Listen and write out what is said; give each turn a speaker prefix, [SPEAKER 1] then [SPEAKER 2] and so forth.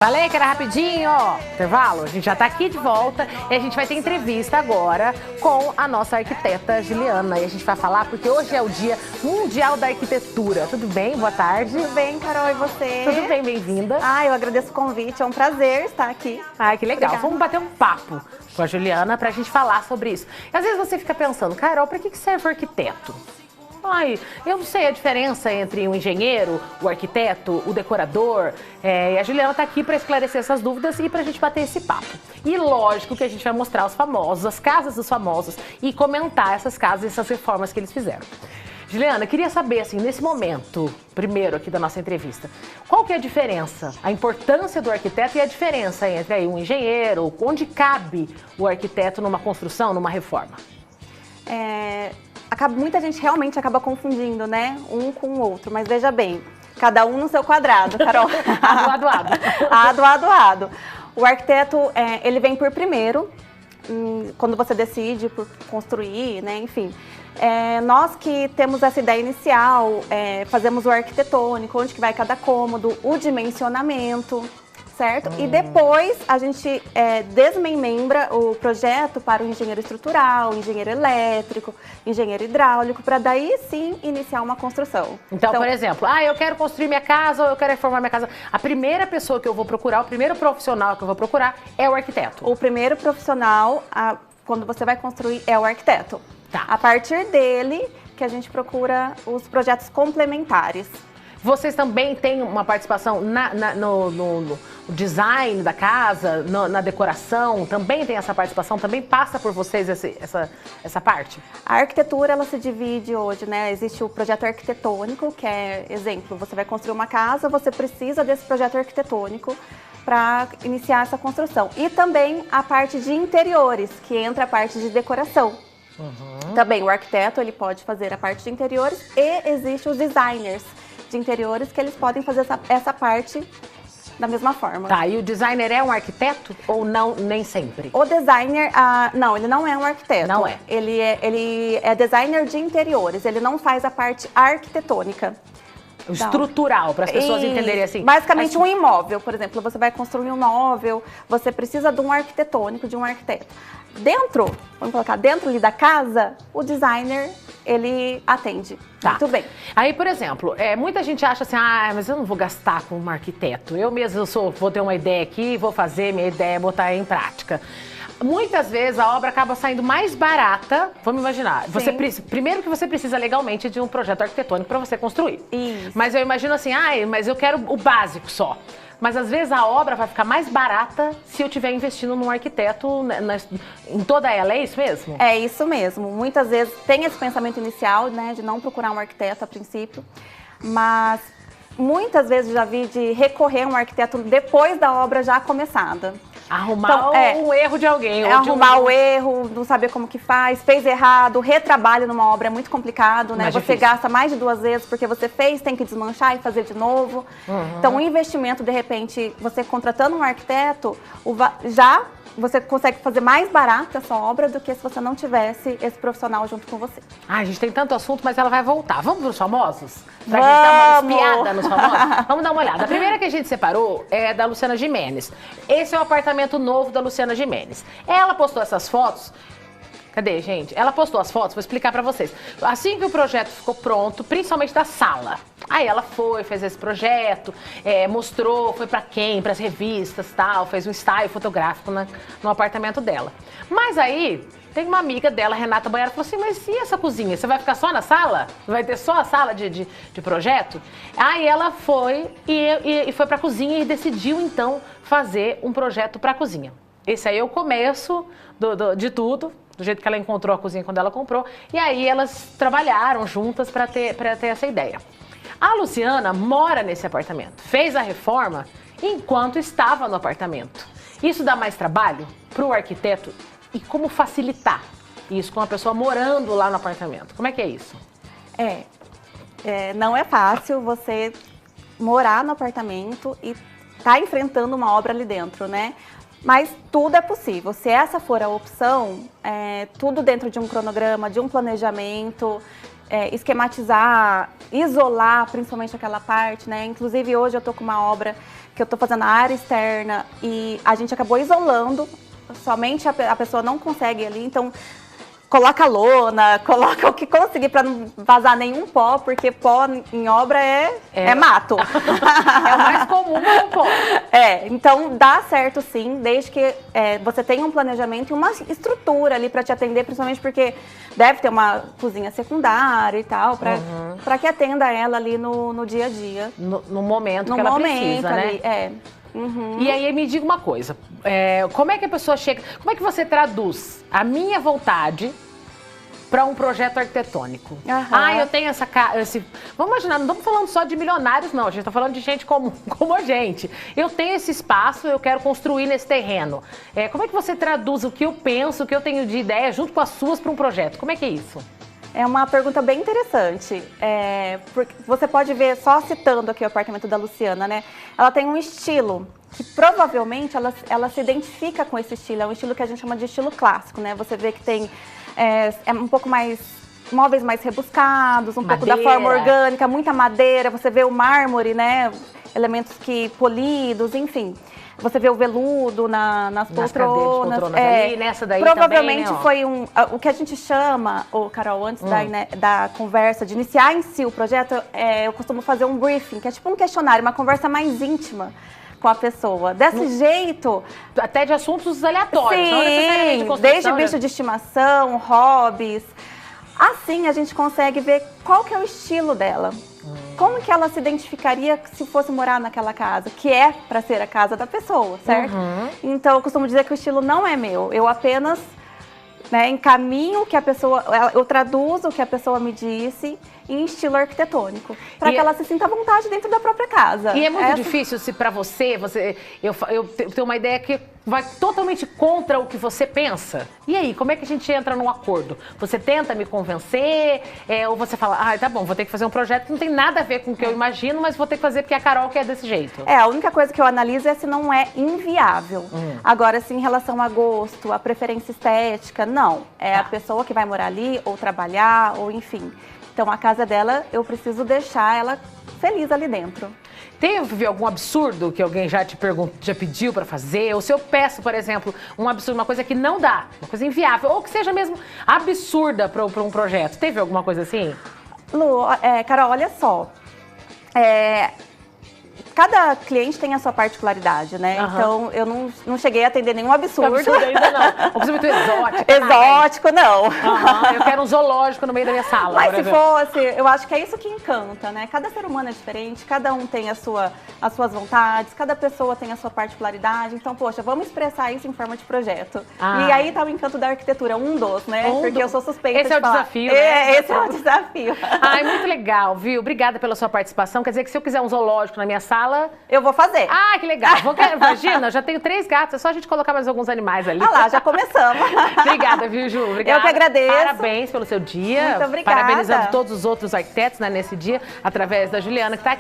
[SPEAKER 1] Falei que era rapidinho, intervalo, a gente já tá aqui de volta e a gente vai ter entrevista agora com a nossa arquiteta Juliana. E a gente vai falar porque hoje é o Dia Mundial da Arquitetura. Tudo bem? Boa tarde.
[SPEAKER 2] Tudo bem, Carol, e você?
[SPEAKER 1] Tudo bem, bem-vinda.
[SPEAKER 2] Eu agradeço o convite, é um prazer estar aqui.
[SPEAKER 1] Que legal. Obrigada. Vamos bater um papo com a Juliana pra gente falar sobre isso. E às vezes você fica pensando, Carol, pra que serve o arquiteto? Eu não sei a diferença entre um engenheiro, o arquiteto, o decorador. E a Juliana está aqui para esclarecer essas dúvidas e para a gente bater esse papo. E lógico que a gente vai mostrar os famosos, as casas dos famosos e comentar essas casas e essas reformas que eles fizeram. Juliana, queria saber, assim, nesse momento, primeiro aqui da nossa entrevista, qual que é a diferença, a importância do arquiteto e a diferença entre aí, um engenheiro, onde cabe o arquiteto numa construção, numa reforma?
[SPEAKER 2] Muita gente realmente acaba confundindo, né? Um com o outro, mas veja bem, cada um no seu quadrado, Carol. Ado. O arquiteto, ele vem por primeiro, quando você decide por construir, né? Enfim. Nós que temos essa ideia inicial, fazemos o arquitetônico, onde que vai cada cômodo, o dimensionamento, certo? E depois a gente desmembra o projeto para o engenheiro estrutural, engenheiro elétrico, engenheiro hidráulico, para daí sim iniciar uma construção.
[SPEAKER 1] Então, por exemplo, eu quero construir minha casa ou eu quero reformar minha casa. A primeira pessoa que eu vou procurar, o primeiro profissional que eu vou procurar é o arquiteto.
[SPEAKER 2] O primeiro profissional, quando você vai construir, é o arquiteto.
[SPEAKER 1] Tá.
[SPEAKER 2] A partir dele que a gente procura os projetos complementares.
[SPEAKER 1] Vocês também têm uma participação no design da casa, na decoração? Também tem essa participação? Também passa por vocês essa parte?
[SPEAKER 2] A arquitetura, ela se divide hoje, né? Existe o projeto arquitetônico, que é, exemplo, você vai construir uma casa, você precisa desse projeto arquitetônico para iniciar essa construção. E também a parte de interiores, que entra a parte de decoração. Também o arquiteto, ele pode fazer a parte de interiores e existe os designers de interiores que eles podem fazer essa parte da mesma forma.
[SPEAKER 1] Tá, e o designer é um arquiteto ou não, nem sempre?
[SPEAKER 2] O designer, não, ele não é um arquiteto.
[SPEAKER 1] Não é?
[SPEAKER 2] Ele é designer de interiores, ele não faz a parte arquitetônica.
[SPEAKER 1] Estrutural, para as pessoas entenderem assim.
[SPEAKER 2] Basicamente um imóvel, por exemplo, você vai construir um imóvel, você precisa de um arquitetônico, de um arquiteto. Vamos colocar dentro ali da casa, o designer, ele atende.
[SPEAKER 1] Tá.
[SPEAKER 2] Muito bem.
[SPEAKER 1] Aí, por exemplo, muita gente acha assim, mas eu não vou gastar com um arquiteto. Eu mesmo vou ter uma ideia aqui, vou fazer, minha ideia é botar em prática. Muitas vezes a obra acaba saindo mais barata, vamos imaginar. Primeiro que você precisa legalmente de um projeto arquitetônico para você construir.
[SPEAKER 2] Isso.
[SPEAKER 1] Mas eu imagino assim, mas eu quero o básico só. Mas às vezes a obra vai ficar mais barata se eu estiver investindo num arquiteto em toda ela, é isso mesmo?
[SPEAKER 2] É isso mesmo. Muitas vezes tem esse pensamento inicial, né, de não procurar um arquiteto a princípio, mas muitas vezes já vi de recorrer a um arquiteto depois da obra já começada.
[SPEAKER 1] Arrumar um erro de alguém.
[SPEAKER 2] Arrumar o erro, não saber como que fez errado, o retrabalho numa obra é muito complicado, né? Você gasta mais de 2 vezes porque você fez, tem que desmanchar e fazer de novo. Então, o investimento, de repente, você contratando um arquiteto, você consegue fazer mais barata essa obra do que se você não tivesse esse profissional junto com você.
[SPEAKER 1] A gente tem tanto assunto, mas ela vai voltar. Vamos para os famosos? Pra gente dar uma espiada nos famosos? Vamos dar uma olhada. A primeira que a gente separou é da Luciana Gimenez. Esse é o apartamento novo da Luciana Gimenez. Ela postou essas fotos. Cadê, gente? Ela postou as fotos, vou explicar pra vocês. Assim que o projeto ficou pronto, principalmente da sala. Aí ela fez esse projeto, mostrou, foi pra quem? Pras revistas, tal, fez um ensaio fotográfico no apartamento dela. Mas aí, tem uma amiga dela, Renata Banhara, falou assim, mas e essa cozinha? Você vai ficar só na sala? Vai ter só a sala de projeto? Aí ela foi e foi pra cozinha e decidiu, então, fazer um projeto pra cozinha. Esse aí é o começo de tudo. Do jeito que ela encontrou a cozinha quando ela comprou. E aí elas trabalharam juntas para ter essa ideia. A Luciana mora nesse apartamento. Fez a reforma enquanto estava no apartamento. Isso dá mais trabalho para o arquiteto? E como facilitar isso com a pessoa morando lá no apartamento? Como é que é isso?
[SPEAKER 2] Não é fácil você morar no apartamento e tá enfrentando uma obra ali dentro, né? Mas tudo é possível. Se essa for a opção, tudo dentro de um cronograma, de um planejamento, esquematizar, isolar principalmente aquela parte, né? Inclusive hoje eu tô com uma obra que eu tô fazendo na área externa e a gente acabou isolando, somente a pessoa não consegue ali, então coloca lona, coloca o que conseguir para não vazar nenhum pó, porque pó em obra é mato.
[SPEAKER 1] É o mais comum, é o pó.
[SPEAKER 2] Então dá certo sim, desde que você tenha um planejamento e uma estrutura ali para te atender, principalmente porque deve ter uma cozinha secundária e tal, para que atenda ela ali no dia a dia.
[SPEAKER 1] No momento que ela precisa,
[SPEAKER 2] ali,
[SPEAKER 1] né? E aí me diga uma coisa, como é que a pessoa chega, como é que você traduz a minha vontade para um projeto arquitetônico? Eu tenho essa casa, vamos imaginar, não estamos falando só de milionários não, a gente está falando de gente comum, como a gente. Eu tenho esse espaço, eu quero construir nesse terreno. Como é que você traduz o que eu penso, o que eu tenho de ideia junto com as suas para um projeto? Como é que é isso?
[SPEAKER 2] É uma pergunta bem interessante, porque você pode ver, só citando aqui o apartamento da Luciana, né? Ela tem um estilo que provavelmente ela se identifica com esse estilo, é um estilo que a gente chama de estilo clássico, né? Você vê que tem um pouco mais, móveis mais rebuscados, pouco da forma orgânica, muita madeira, você vê o mármore, né? Elementos polidos, enfim. Você vê o veludo nas poltronas.
[SPEAKER 1] Ali, nessa daí
[SPEAKER 2] provavelmente
[SPEAKER 1] também, né,
[SPEAKER 2] foi o que a gente chama, Carol, antes da conversa, de iniciar em si o projeto, eu costumo fazer um briefing, que é tipo um questionário, uma conversa mais íntima com a pessoa. Desse jeito...
[SPEAKER 1] Até de assuntos aleatórios,
[SPEAKER 2] sim,
[SPEAKER 1] não necessariamente de construção,
[SPEAKER 2] desde bicho de estimação, hobbies. Assim a gente consegue ver qual que é o estilo dela. Como que ela se identificaria se fosse morar naquela casa, que é para ser a casa da pessoa, certo? Então, eu costumo dizer que o estilo não é meu, eu apenas encaminho o que a pessoa, eu traduzo o que a pessoa me disse em estilo arquitetônico, para que ela se sinta à vontade dentro da própria casa.
[SPEAKER 1] E é muito difícil se para você, eu tenho uma ideia que vai totalmente contra o que você pensa. E aí, como é que a gente entra num acordo? Você tenta me convencer, ou você fala, tá bom, vou ter que fazer um projeto que não tem nada a ver com o que eu imagino, mas vou ter que fazer porque a Carol quer desse jeito.
[SPEAKER 2] A única coisa que eu analiso é se não é inviável. Agora, assim, em relação a gosto, a preferência estética, não. É a pessoa que vai morar ali, ou trabalhar, ou enfim. Então, a casa dela, eu preciso deixar ela feliz ali dentro.
[SPEAKER 1] Teve algum absurdo que alguém já pediu para fazer? Ou se eu peço, por exemplo, um absurdo, uma coisa que não dá, uma coisa inviável, ou que seja mesmo absurda para um projeto. Teve alguma coisa assim?
[SPEAKER 2] Lu, Carol, olha só. Cada cliente tem a sua particularidade, né? Então, eu não cheguei a atender nenhum absurdo.
[SPEAKER 1] Absurdo ainda não. Uma coisa muito exótica.
[SPEAKER 2] Exótico, não.
[SPEAKER 1] Eu quero um zoológico no meio da minha sala.
[SPEAKER 2] Mas se fosse, eu acho que é isso que encanta, né? Cada ser humano é diferente, cada um tem as suas vontades, cada pessoa tem a sua particularidade. Então, poxa, vamos expressar isso em forma de projeto. E aí tá o encanto da arquitetura, né? Porque eu sou suspeita
[SPEAKER 1] de falar. Esse é o desafio,
[SPEAKER 2] né? Esse é o desafio.
[SPEAKER 1] Muito legal, viu? Obrigada pela sua participação. Quer dizer que se eu quiser um zoológico na minha sala,
[SPEAKER 2] eu vou fazer.
[SPEAKER 1] Que legal. Imagina, eu já tenho 3 gatos, é só a gente colocar mais alguns animais ali.
[SPEAKER 2] Lá, já começamos.
[SPEAKER 1] Obrigada, viu, Ju? Obrigada.
[SPEAKER 2] Eu que agradeço.
[SPEAKER 1] Parabéns pelo seu dia.
[SPEAKER 2] Muito obrigada.
[SPEAKER 1] Parabenizando todos os outros arquitetos nesse dia, através da Juliana, que está aqui.